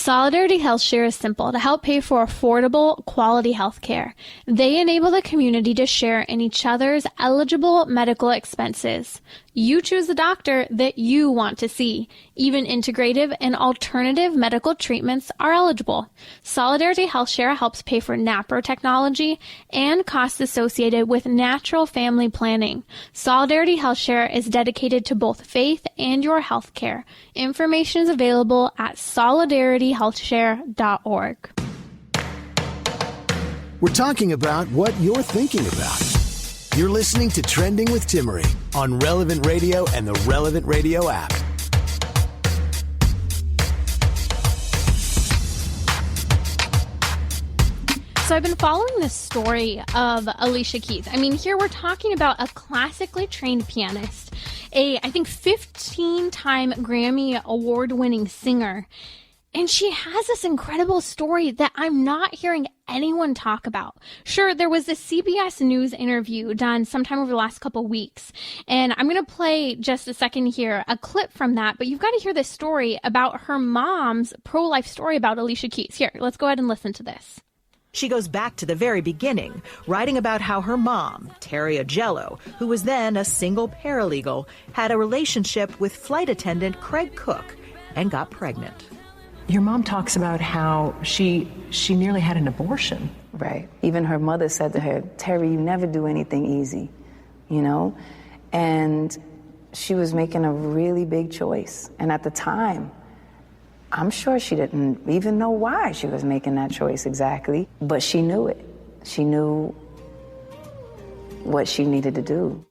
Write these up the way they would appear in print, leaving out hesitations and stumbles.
Solidarity HealthShare is simple to help pay for affordable, quality health care. They enable the community to share in each other's eligible medical expenses. You choose the doctor that you want to see. Even integrative and alternative medical treatments are eligible. Solidarity HealthShare helps pay for NaPro Technology and costs associated with natural family planning. Solidarity HealthShare is dedicated to both faith and your health care. Information is available at solidarityhealthshare.org. We're talking about what you're thinking about. You're listening to Trending with Timmery on Relevant Radio and the Relevant Radio app. So I've been following this story of Alicia Keys. I mean, here we're talking about a classically trained pianist, I think 15-time Grammy award-winning singer. And she has this incredible story that I'm not hearing anyone talk about. Sure, there was this CBS News interview done sometime over the last couple weeks. And I'm going to play just a second here, a clip from that. But you've got to hear this story about her mom's pro-life story about Alicia Keys. Here, let's go ahead and listen to this. She goes back to the very beginning, writing about how her mom, Terry Agello, who was then a single paralegal, had a relationship with flight attendant Craig Cook and got pregnant. Your mom talks about how she nearly had an abortion. Right. Even her mother said to her, Terry, you never do anything easy, you know? And she was making a really big choice. And at the time, I'm sure she didn't even know why she was making that choice exactly, but she knew it. She knew what she needed to do.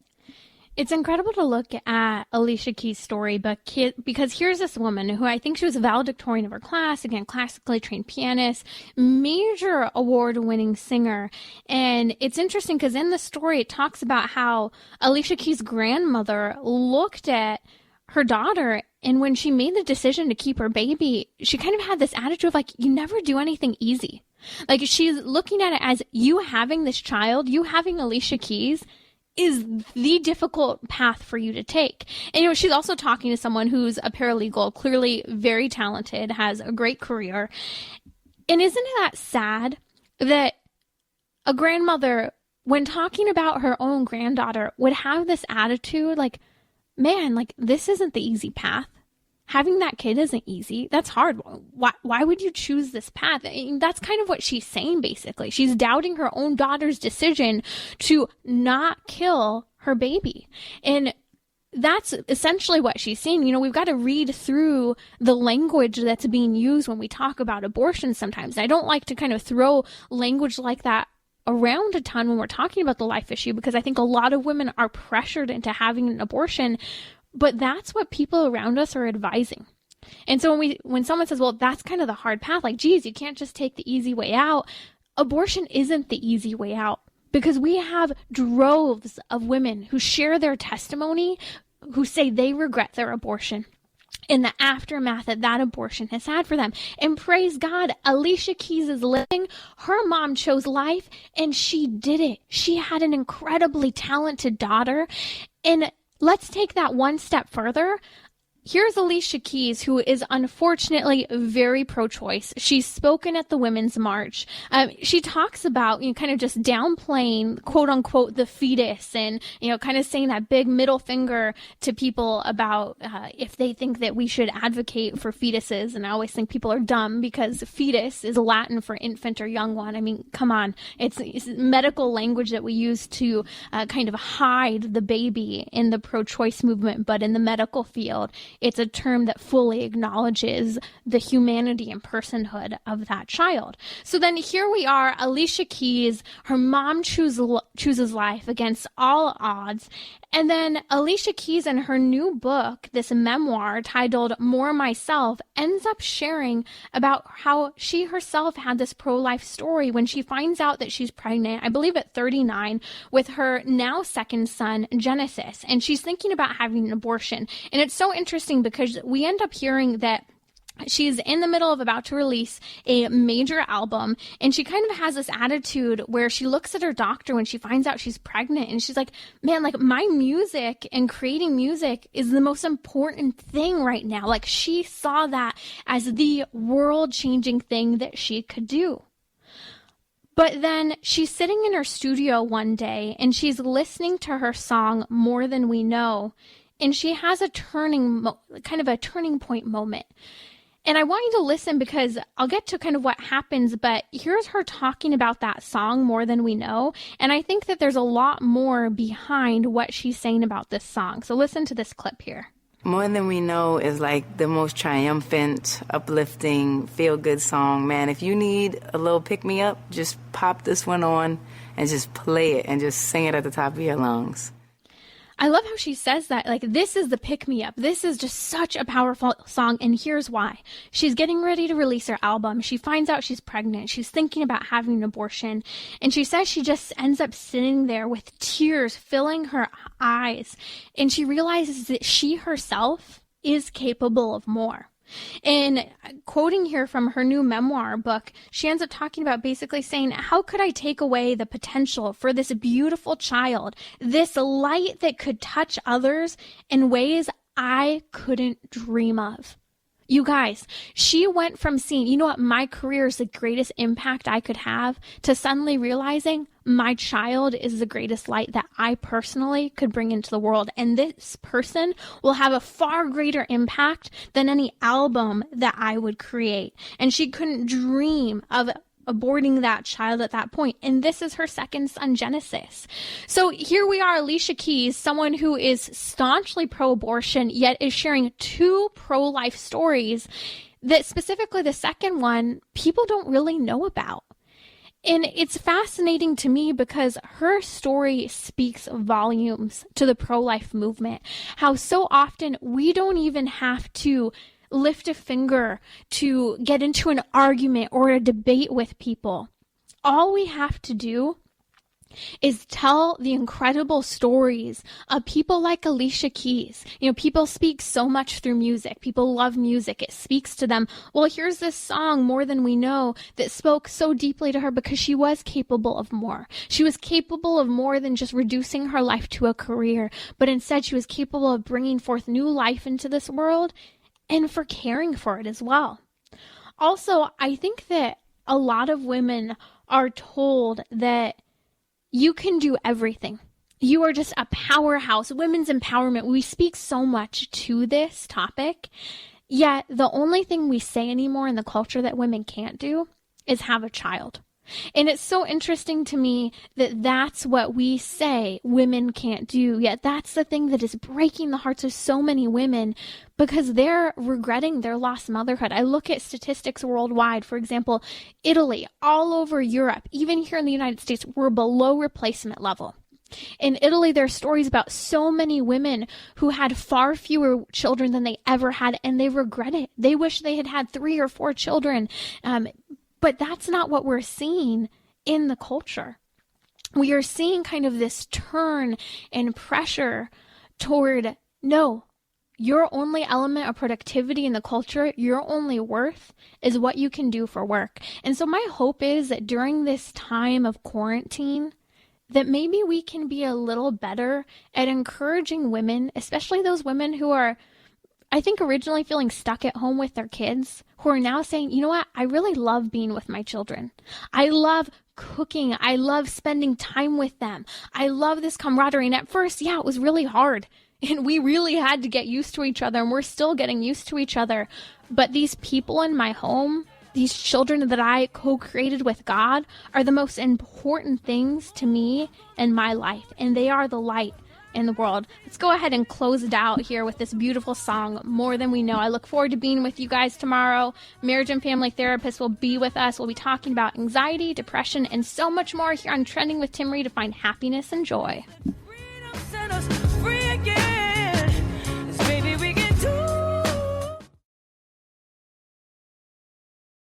It's incredible to look at Alicia Keys' story, but because here's this woman who I think she was a valedictorian of her class, again, classically trained pianist, major award-winning singer. And it's interesting because in the story, it talks about how Alicia Keys' grandmother looked at her daughter, and when she made the decision to keep her baby, she kind of had this attitude of like, you never do anything easy. Like she's looking at it as you having this child, you having Alicia Keys, is the difficult path for you to take. And, you know, she's also talking to someone who's a paralegal, clearly very talented, has a great career. And isn't that sad that a grandmother, when talking about her own granddaughter, would have this attitude like, man, like, this isn't the easy path. Having that kid isn't easy. That's hard. Why would you choose this path? I mean, that's kind of what she's saying, basically. She's doubting her own daughter's decision to not kill her baby. And that's essentially what she's saying. You know, we've got to read through the language that's being used when we talk about abortion sometimes. I don't like to kind of throw language like that around a ton when we're talking about the life issue, because I think a lot of women are pressured into having an abortion. But that's what people around us are advising. And so when someone says, well, that's kind of the hard path, like, geez, you can't just take the easy way out. Abortion isn't the easy way out, because we have droves of women who share their testimony, who say they regret their abortion in the aftermath that abortion has had for them. And praise God, Alicia Keys is living. Her mom chose life, and she did it. She had an incredibly talented daughter. And let's take that one step further. Here's Alicia Keys, who is unfortunately very pro-choice. She's spoken at the Women's March. She talks about, you know, kind of just downplaying, quote unquote, the fetus, and, you know, kind of saying that big middle finger to people about if they think that we should advocate for fetuses. And I always think people are dumb, because fetus is Latin for infant or young one. I mean, come on. It's medical language that we use to kind of hide the baby in the pro-choice movement, but in the medical field, it's a term that fully acknowledges the humanity and personhood of that child. So then here we are, Alicia Keys, her mom chooses life against all odds. And then Alicia Keys, in her new book, this memoir titled More Myself, ends up sharing about how she herself had this pro-life story when she finds out that she's pregnant, I believe at 39, with her now second son, Genesis. And she's thinking about having an abortion. And it's so interesting because we end up hearing that she's in the middle of about to release a major album, and she kind of has this attitude where she looks at her doctor when she finds out she's pregnant, and she's like, man, like, my music and creating music is the most important thing right now. Like, she saw that as the world-changing thing that she could do. But then she's sitting in her studio one day, and she's listening to her song, More Than We Know, and she has a turning point moment. And I want you to listen, because I'll get to kind of what happens, but here's her talking about that song, More Than We Know. And I think that there's a lot more behind what she's saying about this song. So listen to this clip here. More Than We Know is like the most triumphant, uplifting, feel-good song. Man, if you need a little pick-me-up, just pop this one on and just play it and just sing it at the top of your lungs. I love how she says that, like, this is the pick-me-up. This is just such a powerful song, and here's why. She's getting ready to release her album. She finds out she's pregnant. She's thinking about having an abortion, and she says she just ends up sitting there with tears filling her eyes, and she realizes that she herself is capable of more. And quoting here from her new memoir book, she ends up talking about basically saying, how could I take away the potential for this beautiful child, this light that could touch others in ways I couldn't dream of? You guys, she went from seeing, you know what, my career is the greatest impact I could have, to suddenly realizing my child is the greatest light that I personally could bring into the world. And this person will have a far greater impact than any album that I would create. And she couldn't dream of aborting that child at that point. And this is her second son, Genesis. So here we are, Alicia Keys, someone who is staunchly pro-abortion, yet is sharing two pro-life stories that, specifically the second one, people don't really know about. And it's fascinating to me because her story speaks volumes to the pro-life movement. How so often we don't even have to lift a finger to get into an argument or a debate with people. All we have to do is tell the incredible stories of people like Alicia Keys. You know, people speak so much through music. People love music. It speaks to them. Well, here's this song, More Than We Know, that spoke so deeply to her because she was capable of more. She was capable of more than just reducing her life to a career, but instead she was capable of bringing forth new life into this world and for caring for it as well. Also, I think that a lot of women are told that you can do everything. You are just a powerhouse. Women's empowerment. We speak so much to this topic, yet the only thing we say anymore in the culture that women can't do is have a child. And it's so interesting to me that that's what we say women can't do, yet that's the thing that is breaking the hearts of so many women because they're regretting their lost motherhood. I look at statistics worldwide. For example, Italy, all over Europe, even here in the United States, we're below replacement level. In Italy, there are stories about so many women who had far fewer children than they ever had, and they regret it. They wish they had had 3 or 4 children. But that's not what we're seeing in the culture. We are seeing kind of this turn and pressure toward, no, your only element of productivity in the culture, your only worth is what you can do for work. And so my hope is that during this time of quarantine, that maybe we can be a little better at encouraging women, especially those women who are, I think, originally feeling stuck at home with their kids, who are now saying, you know what, I really love being with my children. I love cooking. I love spending time with them. I love this camaraderie. And at first, yeah, it was really hard. And we really had to get used to each other, and we're still getting used to each other. But these people in my home, these children that I co-created with God, are the most important things to me in my life. And they are the light in the world. Let's go ahead and close it out here with this beautiful song, More Than We Know. I look forward to being with you guys tomorrow. Marriage and family therapist will be with us. We'll be talking about anxiety, depression, and so much more here on Trending with Timmerie to find happiness and joy.